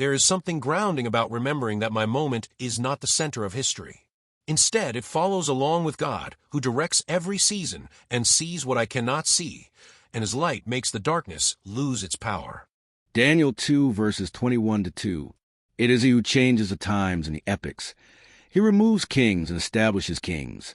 There is something grounding about remembering that my moment is not the center of history. Instead, it follows along with God, who directs every season and sees what I cannot see, and His light makes the darkness lose its power. Daniel 2, verses 21-2. It is He who changes the times and the epochs. He removes kings and establishes kings.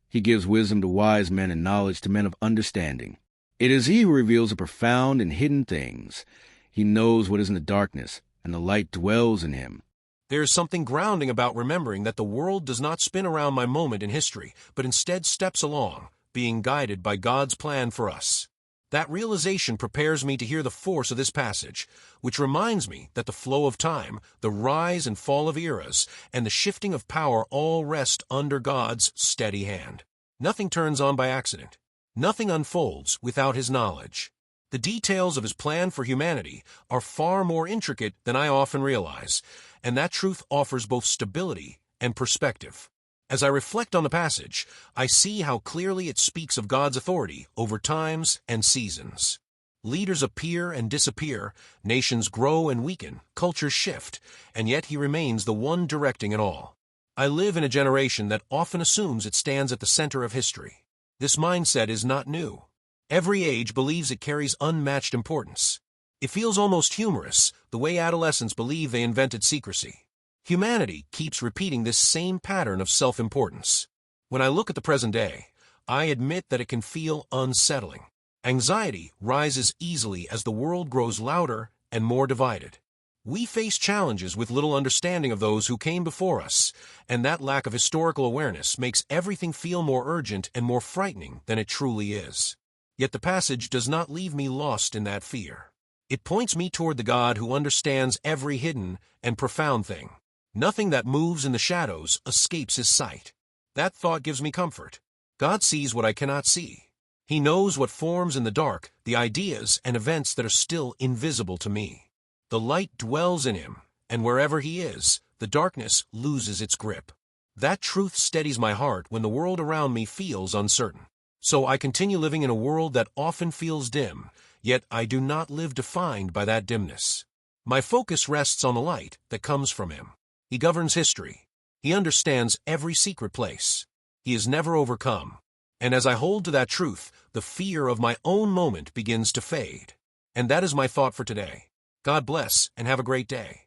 He gives wisdom to wise men and knowledge to men of understanding. It is He who reveals the profound and hidden things. He knows what is in the darkness, and the light dwells in Him. There is something grounding about remembering that the world does not spin around my moment in history, but instead steps along, being guided by God's plan for us. That realization prepares me to hear the force of this passage, which reminds me that the flow of time, the rise and fall of eras, and the shifting of power all rest under God's steady hand. Nothing turns on by accident. Nothing unfolds without His knowledge. The details of His plan for humanity are far more intricate than I often realize, and that truth offers both stability and perspective. As I reflect on the passage, I see how clearly it speaks of God's authority over times and seasons. Leaders appear and disappear, nations grow and weaken, cultures shift, and yet He remains the one directing it all. I live in a generation that often assumes it stands at the center of history. This mindset is not new. Every age believes it carries unmatched importance. It feels almost humorous, the way adolescents believe they invented secrecy. Humanity keeps repeating this same pattern of self-importance. When I look at the present day, I admit that it can feel unsettling. Anxiety rises easily as the world grows louder and more divided. We face challenges with little understanding of those who came before us, and that lack of historical awareness makes everything feel more urgent and more frightening than it truly is. Yet the passage does not leave me lost in that fear. It points me toward the God who understands every hidden and profound thing. Nothing that moves in the shadows escapes His sight. That thought gives me comfort. God sees what I cannot see. He knows what forms in the dark, the ideas and events that are still invisible to me. The light dwells in Him, and wherever He is, the darkness loses its grip. That truth steadies my heart when the world around me feels uncertain. So I continue living in a world that often feels dim, yet I do not live defined by that dimness. My focus rests on the light that comes from Him. He governs history. He understands every secret place. He is never overcome. And as I hold to that truth, the fear of my own moment begins to fade. And that is my thought for today. God bless and have a great day.